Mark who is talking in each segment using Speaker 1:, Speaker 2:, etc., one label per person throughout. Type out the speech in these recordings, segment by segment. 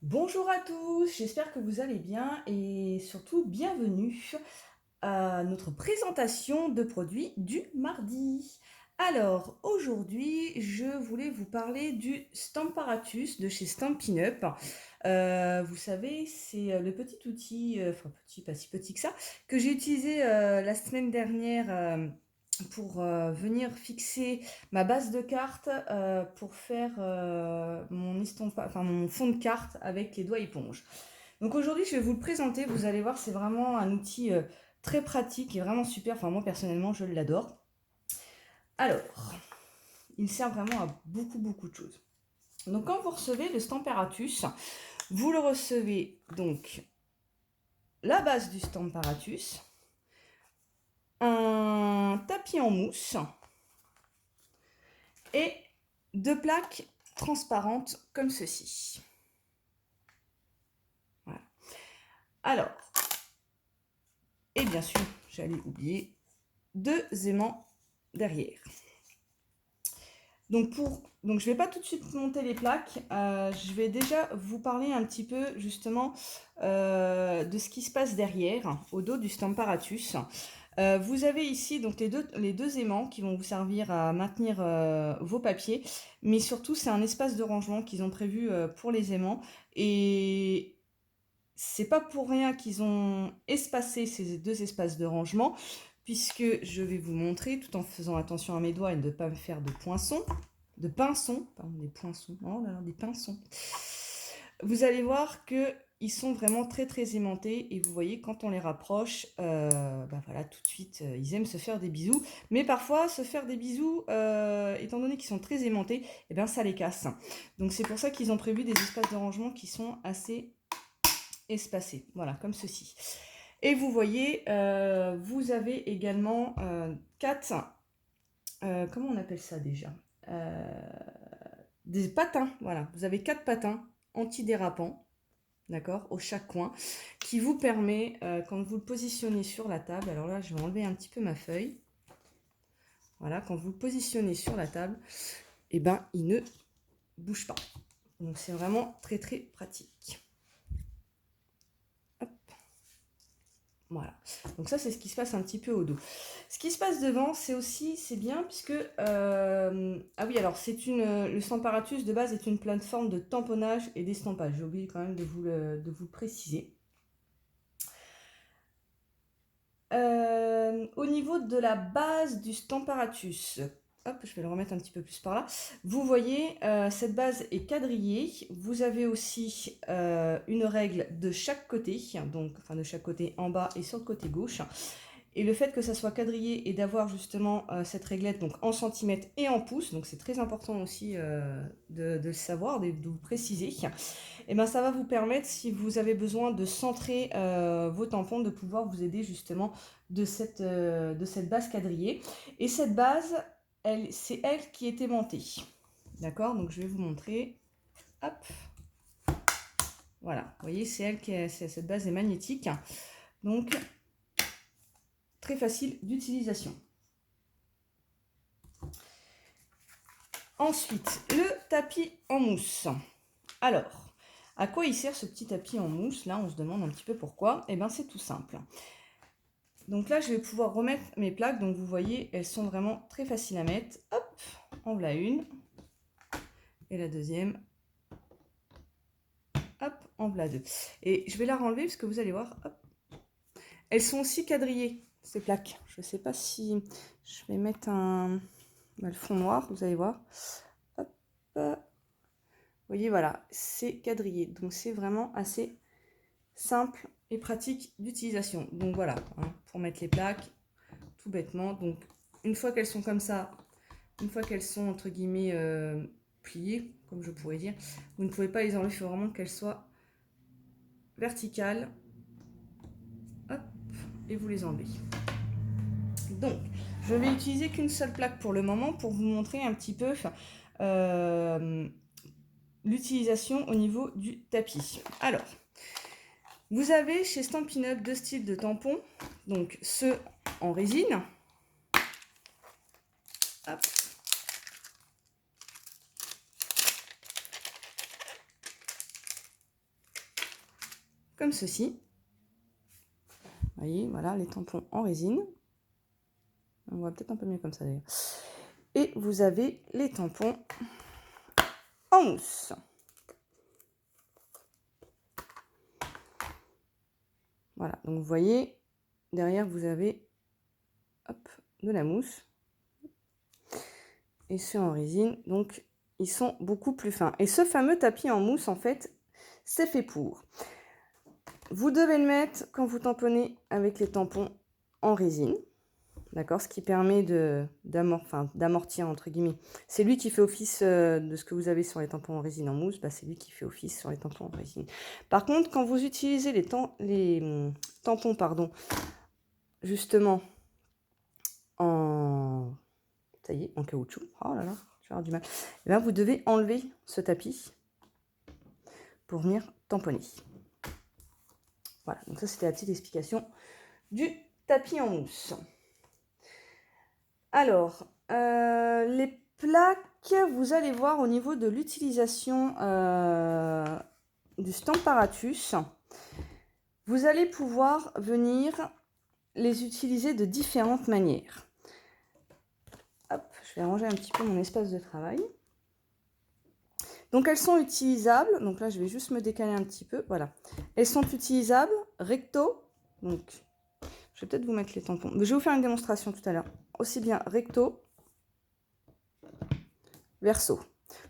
Speaker 1: Bonjour à tous, j'espère que vous allez bien et surtout bienvenue à notre présentation de produits du mardi. Alors aujourd'hui, je voulais vous parler du Stamparatus de chez Stampin' Up. Vous savez, c'est le petit outil, enfin petit, pas si petit que ça, que j'ai utilisé la semaine dernière pour venir fixer ma base de cartes pour faire mon fond de carte avec les doigts éponge. Donc aujourd'hui, je vais vous le présenter. Vous allez voir, c'est vraiment un outil très pratique et vraiment super. Enfin, moi personnellement, je l'adore. Alors, il sert vraiment à beaucoup de choses. Donc quand vous recevez le Stamparatus, vous le recevez donc la base du Stamparatus, un tapis en mousse et deux plaques transparentes comme ceci. Voilà. Alors, et bien sûr, j'allais oublier deux aimants derrière. Donc je ne vais pas tout de suite monter les plaques, je vais déjà vous parler un petit peu justement de ce qui se passe derrière, au dos du Stamparatus. Vous avez ici donc les deux aimants qui vont vous servir à maintenir vos papiers, mais surtout c'est un espace de rangement qu'ils ont prévu pour les aimants, et c'est pas pour rien qu'ils ont espacé ces deux espaces de rangement, puisque je vais vous montrer, tout en faisant attention à mes doigts et de ne pas me faire de poinçons, de pinçons, pardon, des poinçons, oh là là, des pinçons. Vous allez voir que ils sont vraiment très aimantés, et vous voyez quand on les rapproche, voilà, tout de suite ils aiment se faire des bisous, mais parfois se faire des bisous, étant donné qu'ils sont très aimantés, et bien ça les casse. Donc c'est pour ça qu'ils ont prévu des espaces de rangement qui sont assez espacés, voilà, comme ceci. Et vous voyez, vous avez également 4, comment on appelle ça déjà, des patins, voilà, vous avez 4 patins antidérapants, d'accord, au chaque coin, qui vous permet, quand vous le positionnez sur la table, alors là je vais enlever un petit peu ma feuille, voilà, quand vous le positionnez sur la table, et ben il ne bouge pas. Donc c'est vraiment très pratique. Hop. Voilà, donc ça c'est ce qui se passe un petit peu au dos. Ce qui se passe devant, c'est bien, puisque ah oui, alors le Stamparatus de base est une plateforme de tamponnage et d'estampage. J'ai oublié quand même de vous le préciser. Au niveau de la base du Stamparatus, hop, je vais le remettre un petit peu plus par là. Vous voyez, cette base est quadrillée. Vous avez aussi une règle de chaque côté, donc enfin de chaque côté en bas et sur le côté gauche. Et le fait que ça soit quadrillé et d'avoir justement cette réglette donc en centimètres et en pouces, donc c'est très important aussi de le savoir, de vous préciser, et ben ça va vous permettre, si vous avez besoin de centrer vos tampons, de pouvoir vous aider justement de cette base quadrillée. Et cette base, c'est elle qui est aimantée. D'accord, donc je vais vous montrer. Hop. Voilà, vous voyez, c'est elle cette base est magnétique. Donc, très facile d'utilisation. Ensuite, le tapis en mousse. Alors, à quoi il sert ce petit tapis en mousse? Là, on se demande un petit peu pourquoi. Eh bien, c'est tout simple. Donc là, je vais pouvoir remettre mes plaques. Donc, vous voyez, elles sont vraiment très faciles à mettre. Hop, en voilà une. Et la deuxième. Hop, en voilà deux. Et je vais la renlever parce que vous allez voir, hop, elles sont aussi quadrillées, ces plaques. Je ne sais pas si je vais mettre le fond noir, vous allez voir. Hop. Vous voyez, voilà, c'est quadrillé. Donc, c'est vraiment assez simple et pratique d'utilisation. Donc, voilà, hein, pour mettre les plaques, tout bêtement. Donc, une fois qu'elles sont comme ça, une fois qu'elles sont, entre guillemets, pliées, comme je pourrais dire, vous ne pouvez pas les enlever. Il faut vraiment qu'elles soient verticales. Hop, et vous les enlevez. Donc, je vais utiliser qu'une seule plaque pour le moment pour vous montrer un petit peu l'utilisation au niveau du tapis. Alors, vous avez chez Stampin' Up deux styles de tampons, donc ceux en résine. Hop. comme ceci. Vous voyez, voilà les tampons en résine. On voit peut-être un peu mieux comme ça d'ailleurs. Et vous avez les tampons en mousse. Voilà, donc vous voyez, derrière vous avez hop, de la mousse. Et ceux en résine, donc ils sont beaucoup plus fins. Et ce fameux tapis en mousse, en fait, c'est fait pour. Vous devez le mettre quand vous tamponnez avec les tampons en résine. D'accord, ce qui permet d'amortir, entre guillemets. C'est lui qui fait office de ce que vous avez sur les tampons en résine en mousse, bah, c'est lui qui fait office sur les tampons en résine. Par contre, quand vous utilisez les tampons, pardon, justement, en... ça y est, en caoutchouc, oh là là, je vais avoir du mal. Et bien, vous devez enlever ce tapis pour venir tamponner. Voilà, donc ça, c'était la petite explication du tapis en mousse. Alors, les plaques, vous allez voir au niveau de l'utilisation du Stamparatus, vous allez pouvoir venir les utiliser de différentes manières. Hop, je vais ranger un petit peu mon espace de travail. Donc, elles sont utilisables. Donc là, je vais juste me décaler un petit peu. Voilà. Elles sont utilisables recto. Donc, je vais peut-être vous mettre les tampons. Mais je vais vous faire une démonstration tout à l'heure. Aussi bien recto, verso.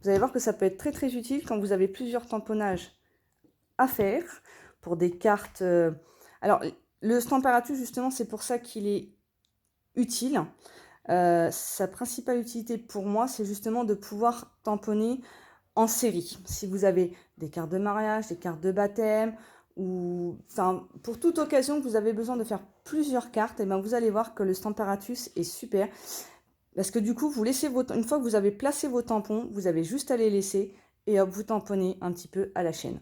Speaker 1: Vous allez voir que ça peut être très très utile quand vous avez plusieurs tamponnages à faire pour des cartes. Alors, le Stamparatus, justement, c'est pour ça qu'il est utile. Sa principale utilité pour moi, c'est justement de pouvoir tamponner en série. Si vous avez des cartes de mariage, des cartes de baptême, ou enfin pour toute occasion que vous avez besoin de faire plusieurs cartes, et bien vous allez voir que le Stamparatus est super. Parce que du coup, vous laissez une fois que vous avez placé vos tampons, vous avez juste à les laisser et hop, vous tamponnez un petit peu à la chaîne.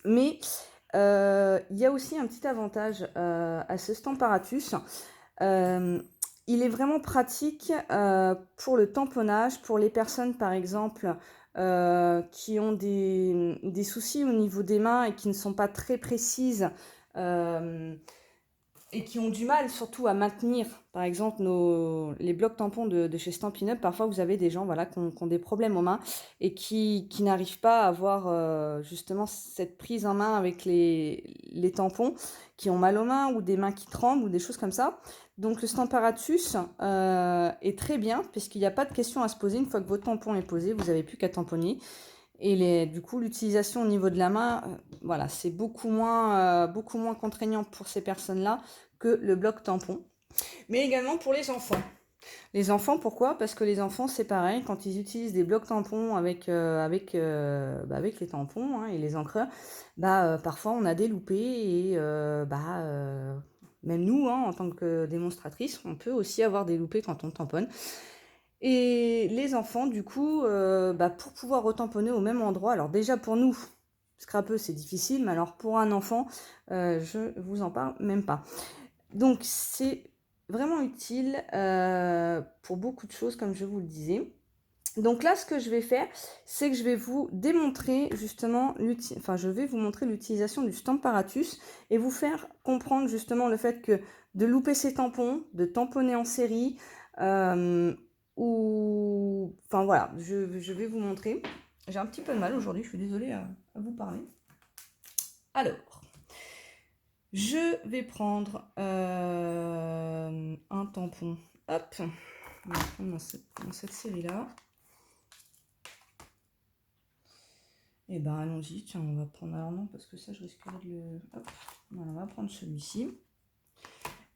Speaker 1: Mais il y a aussi un petit avantage à ce Stamparatus. Il est vraiment pratique pour le tamponnage, pour les personnes par exemple qui ont des soucis au niveau des mains et qui ne sont pas très précises et qui ont du mal surtout à maintenir, par exemple, les blocs tampons de chez Stampin' Up. Parfois, vous avez des gens voilà, qui ont des problèmes aux mains et qui n'arrivent pas à avoir justement cette prise en main avec les tampons, qui ont mal aux mains ou des mains qui tremblent ou des choses comme ça. Donc, le Stamparatus est très bien puisqu'il n'y a pas de question à se poser. Une fois que votre tampon est posé, vous n'avez plus qu'à tamponner. Et du coup, l'utilisation au niveau de la main, voilà, c'est beaucoup moins contraignant pour ces personnes-là que le bloc tampon. Mais également pour les enfants. Les enfants, pourquoi? Parce que les enfants, c'est pareil, quand ils utilisent des blocs tampons avec les tampons hein, et les encreurs, parfois on a des loupés et même nous, hein, en tant que démonstratrice, on peut aussi avoir des loupés quand on tamponne. Et les enfants, du coup, pour pouvoir retamponner au même endroit, alors déjà pour nous, scrapeux, c'est difficile, mais alors pour un enfant, je vous en parle même pas. Donc c'est vraiment utile pour beaucoup de choses, comme je vous le disais. Donc là, ce que je vais faire, c'est que je vais vous démontrer justement, je vais vous montrer l'utilisation du Stamparatus et vous faire comprendre justement le fait que de louper ses tampons, de tamponner en série, enfin voilà, je vais vous montrer. J'ai un petit peu de mal aujourd'hui, je suis désolée à vous parler. Alors, je vais prendre un tampon. Hop, on va prendre dans cette série-là. Et ben allons-y, tiens, on va prendre, alors non, parce que ça, je risquerais de le... Hop, voilà, on va prendre celui-ci.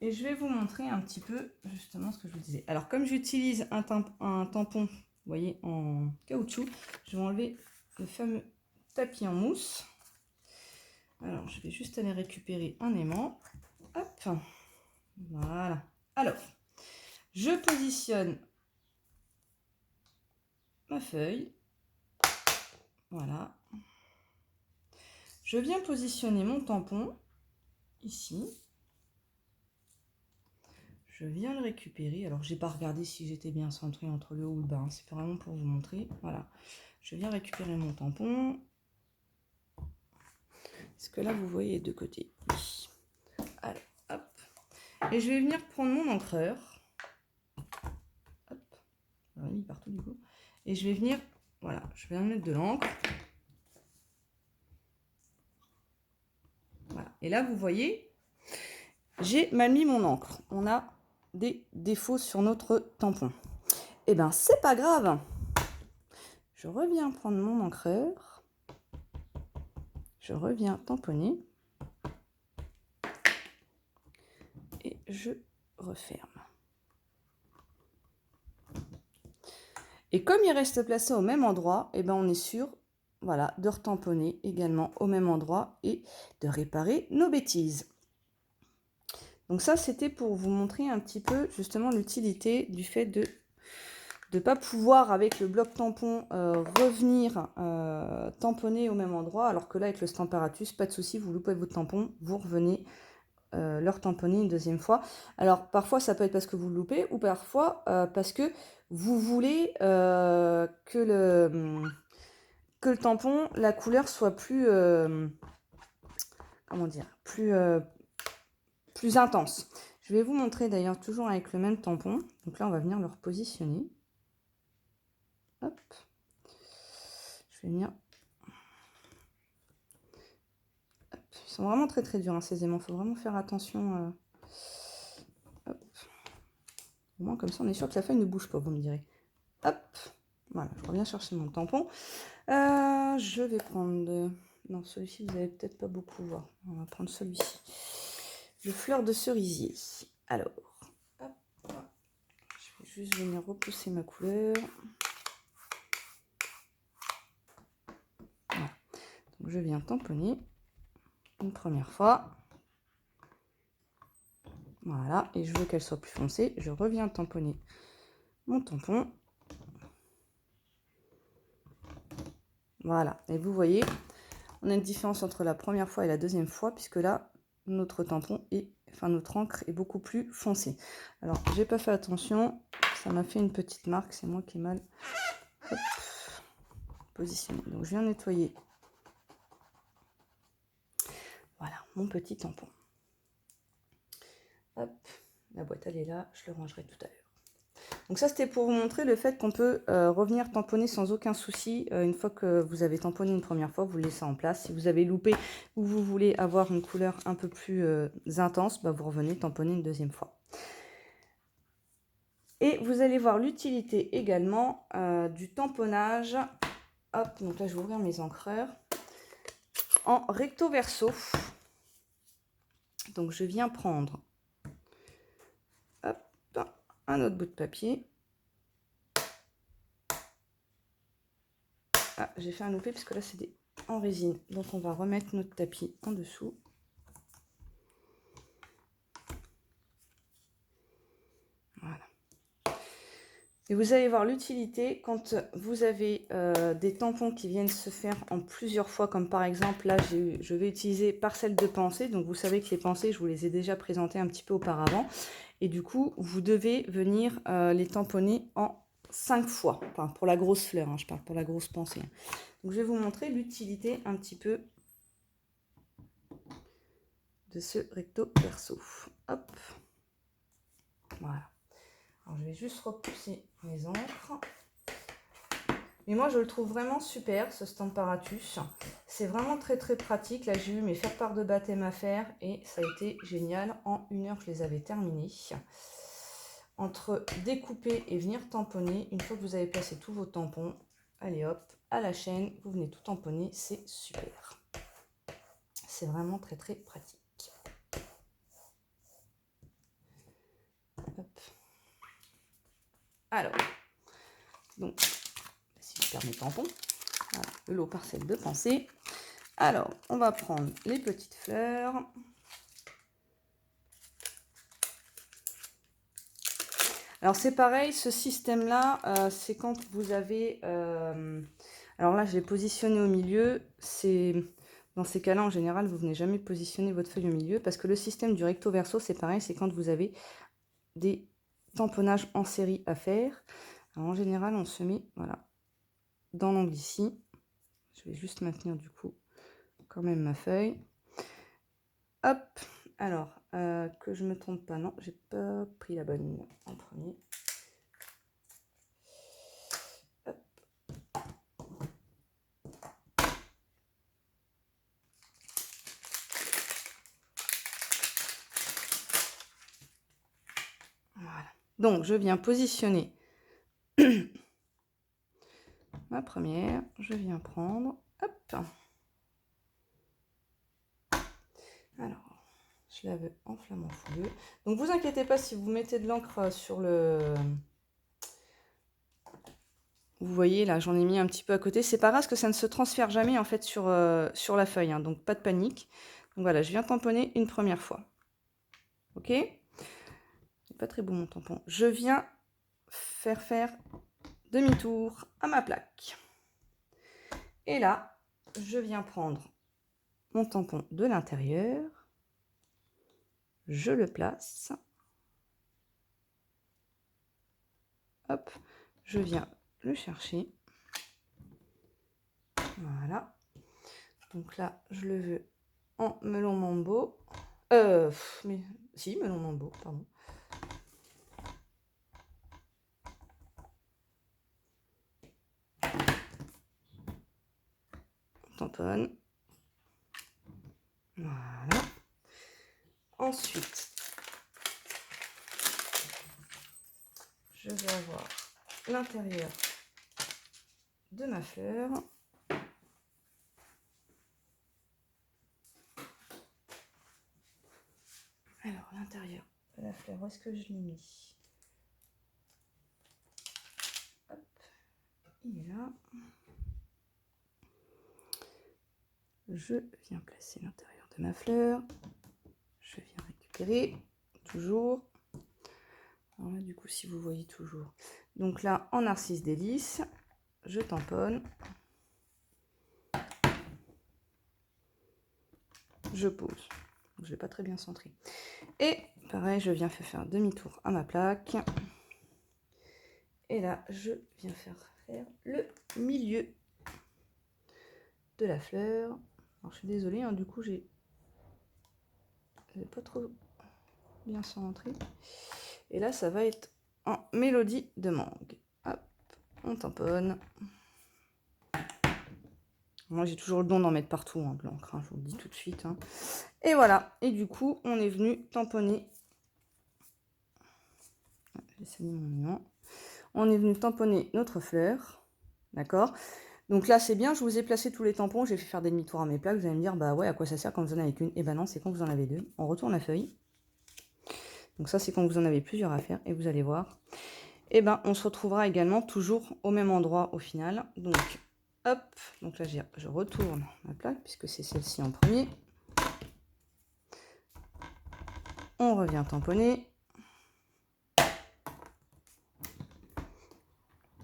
Speaker 1: Et je vais vous montrer un petit peu, justement, ce que je vous disais. Alors, comme j'utilise un tampon, vous voyez, en caoutchouc, je vais enlever le fameux tapis en mousse. Alors, je vais juste aller récupérer un aimant. Hop, voilà. Alors, je positionne ma feuille. Voilà. Je viens positionner mon tampon ici. Je viens le récupérer. Alors, j'ai pas regardé si j'étais bien centré entre le haut ou le bas. Hein. C'est vraiment pour vous montrer. Voilà. Je viens récupérer mon tampon. Est-ce que là, vous voyez de côté? Oui. Alors, hop. Et je vais venir prendre mon encreur. Hop. J'en ai mis partout du coup. Et je vais venir, voilà, je vais en mettre de l'encre. Voilà. Et là, vous voyez, j'ai mal mis mon encre. On a des défauts sur notre tampon. Eh bien, c'est pas grave. Je reviens prendre mon encreur. Je reviens tamponner. Et je referme. Et comme il reste placé au même endroit, eh ben on est sûr, voilà, de retamponner également au même endroit et de réparer nos bêtises. Donc ça, c'était pour vous montrer un petit peu justement l'utilité du fait de ne pas pouvoir avec le bloc tampon revenir tamponner au même endroit, alors que là avec le Stamparatus, pas de souci, vous loupez votre tampon, vous revenez leur tamponner une deuxième fois. Alors parfois ça peut être parce que vous le loupez ou parfois parce que vous voulez que le tampon, la couleur soit plus comment dire, plus intense. Je vais vous montrer d'ailleurs toujours avec le même tampon. Donc là on va venir le repositionner. Hop. Je vais venir. Hop. Ils sont vraiment très très durs hein, ces aimants. Il faut vraiment faire attention. Hop. Au moins comme ça on est sûr que la feuille ne bouge pas, vous me direz. Hop. Voilà, je reviens chercher mon tampon. Je vais prendre... Non, celui-ci, vous n'allez peut-être pas beaucoup voir. On va prendre celui-ci. Le fleur de cerisier. Alors, hop, je vais juste venir repousser ma couleur. Voilà. Donc, je viens tamponner une première fois. Voilà, et je veux qu'elle soit plus foncée. Je reviens tamponner mon tampon. Voilà, et vous voyez, on a une différence entre la première fois et la deuxième fois, puisque là, notre tampon est, enfin notre encre est beaucoup plus foncée. Alors, j'ai pas fait attention, ça m'a fait une petite marque, c'est moi qui ai mal positionné. Donc, je viens nettoyer. Voilà, mon petit tampon. Hop, la boîte elle est là, je le rangerai tout à l'heure. Donc ça, c'était pour vous montrer le fait qu'on peut revenir tamponner sans aucun souci. Une fois que vous avez tamponné une première fois, vous le laissez en place. Si vous avez loupé ou vous voulez avoir une couleur un peu plus intense, bah, vous revenez tamponner une deuxième fois. Et vous allez voir l'utilité également du tamponnage. Hop, donc là, je vais ouvrir mes encreurs. En recto verso. Donc, je viens prendre hop, un autre bout de papier. Ah, j'ai fait un loupé parce que là, c'est en résine. Donc, on va remettre notre tapis en dessous. Voilà. Et vous allez voir l'utilité quand vous avez des tampons qui viennent se faire en plusieurs fois, comme par exemple, là, je vais utiliser parcelle de pensée. Donc, vous savez que les pensées, je vous les ai déjà présentées un petit peu auparavant. Et du coup, vous devez venir les tamponner en 5 fois. Enfin, pour la grosse fleur, hein, je parle pour la grosse pensée. Donc, je vais vous montrer l'utilité un petit peu de ce recto verso. Hop. Voilà. Alors, je vais juste repousser mes encres. Mais moi, je le trouve vraiment super, ce Stamparatus. C'est vraiment très, très pratique. Là, j'ai eu mes faire-part de baptême à faire et ça a été génial. En 1 heure, je les avais terminés. Entre découper et venir tamponner, une fois que vous avez placé tous vos tampons, allez hop, à la chaîne, vous venez tout tamponner, c'est super. C'est vraiment très, très pratique. Hop. Alors, donc, si je perds mes tampons, voilà, le lot parcelle de pensée. Alors, on va prendre les petites fleurs. Alors, c'est pareil, ce système-là, c'est quand vous avez... alors là, je l'ai positionné au milieu. Dans ces cas-là, en général, vous venez jamais positionner votre feuille au milieu parce que le système du recto verso, c'est pareil, c'est quand vous avez des tamponnages en série à faire. Alors, en général, on se met, voilà, dans l'angle ici. Je vais juste maintenir du coup quand même ma feuille. Hop, alors, que je me trompe pas, non, j'ai pas pris la bonne en premier. Hop. Voilà. Donc, je viens positionner ma première, je viens prendre, hop. Alors, je la veux en flamant fougueux. Donc, vous inquiétez pas si vous mettez de l'encre sur le... Vous voyez, là, j'en ai mis un petit peu à côté. C'est pas grave parce que ça ne se transfère jamais, en fait, sur la feuille. Hein, donc, pas de panique. Donc, voilà, je viens tamponner une première fois. Ok ? C'est pas très beau, mon tampon. Je viens faire demi-tour à ma plaque. Et là, je viens prendre mon tampon de l'intérieur. Je le place. Hop, je viens le chercher. Voilà. Donc là, je le veux en melon mambo. Mais si, melon mambo, pardon. On tamponne. Voilà. Ensuite, je vais avoir l'intérieur de ma fleur. Alors, l'intérieur de la fleur, où est-ce que je l'ai mis? Hop, il est là. Je viens placer l'intérieur de ma fleur. Je viens récupérer, toujours. Alors là, du coup, si vous voyez toujours. Donc là, en narcisse délice, je tamponne. Je pose. Je vais pas très bien centrer. Et pareil, je viens faire demi-tour à ma plaque. Et là, je viens faire le milieu de la fleur. Alors, je suis désolée, hein, du coup, j'ai pas trop bien centré. Et là, ça va être en mélodie de mangue. Hop, on tamponne. Moi, j'ai toujours le don d'en mettre partout, hein, de l'encre, hein, je vous le dis tout de suite. Hein. Et voilà. Et du coup, on est venu tamponner. J'ai saigné mon nom. On est venu tamponner notre fleur. D'accord ? Donc là, c'est bien, je vous ai placé tous les tampons. J'ai fait faire des demi-tours à mes plaques. Vous allez me dire, bah ouais, à quoi ça sert quand vous en avez qu'une ? Eh ben non, c'est quand vous en avez deux. On retourne la feuille. Donc ça, c'est quand vous en avez plusieurs à faire. Et vous allez voir. Et ben, on se retrouvera également toujours au même endroit au final. Donc, hop. Donc là, je retourne ma plaque puisque c'est celle-ci en premier. On revient tamponner.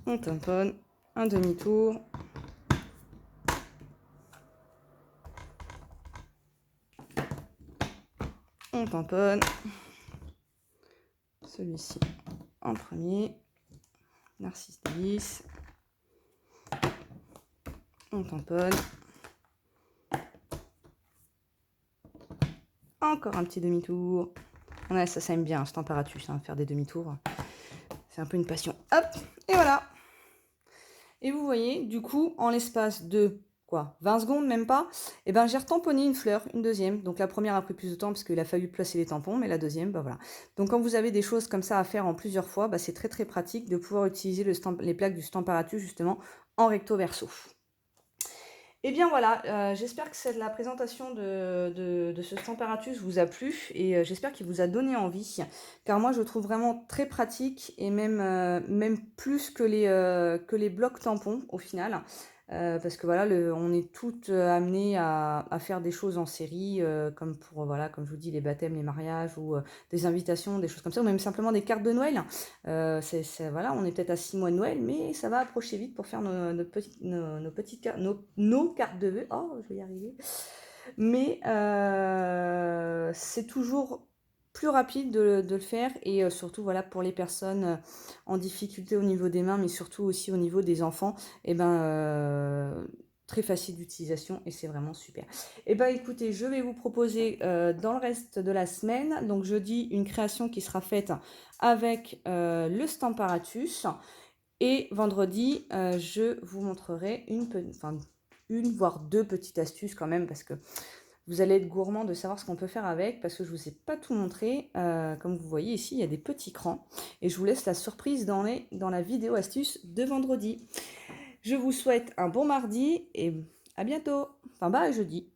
Speaker 1: On tamponne. Un demi-tour. On tamponne. Celui-ci en premier. Narcisse délice. On tamponne. Encore un petit demi-tour. Ouais, ça aime bien, ce température, hein, faire des demi-tours. C'est un peu une passion. Hop, et voilà. Et vous voyez, du coup, en l'espace de 20 secondes, même pas, et ben j'ai retamponné une fleur, une deuxième. Donc la première a pris plus de temps parce qu'il a fallu placer les tampons, mais la deuxième, bah voilà. Donc quand vous avez des choses comme ça à faire en plusieurs fois, bah, c'est très très pratique de pouvoir utiliser les plaques du Stamparatus justement en recto verso. Et bien voilà, j'espère que la présentation de ce Stamparatus vous a plu et j'espère qu'il vous a donné envie, car moi je le trouve vraiment très pratique et même plus que les blocs tampons au final. Parce que voilà, on est toutes amenées à faire des choses en série, comme pour, voilà, comme je vous dis, les baptêmes, les mariages, ou des invitations, des choses comme ça, ou même simplement des cartes de Noël. Voilà, on est peut-être à 6 mois de Noël, mais ça va approcher vite pour faire nos petites cartes, nos cartes de vœux. Oh, je vais y arriver. Mais c'est toujours plus rapide de le faire, et surtout voilà, pour les personnes en difficulté au niveau des mains, mais surtout aussi au niveau des enfants, et ben très facile d'utilisation et c'est vraiment super. Et bah écoutez, je vais vous proposer dans le reste de la semaine, donc jeudi, une création qui sera faite avec le Stamparatus. Et vendredi, je vous montrerai une voire deux petites astuces quand même, parce que vous allez être gourmand de savoir ce qu'on peut faire avec, parce que je ne vous ai pas tout montré. Comme vous voyez ici, il y a des petits crans. Et je vous laisse la surprise dans la vidéo astuce de vendredi. Je vous souhaite un bon mardi et à bientôt. Enfin, bah, à jeudi.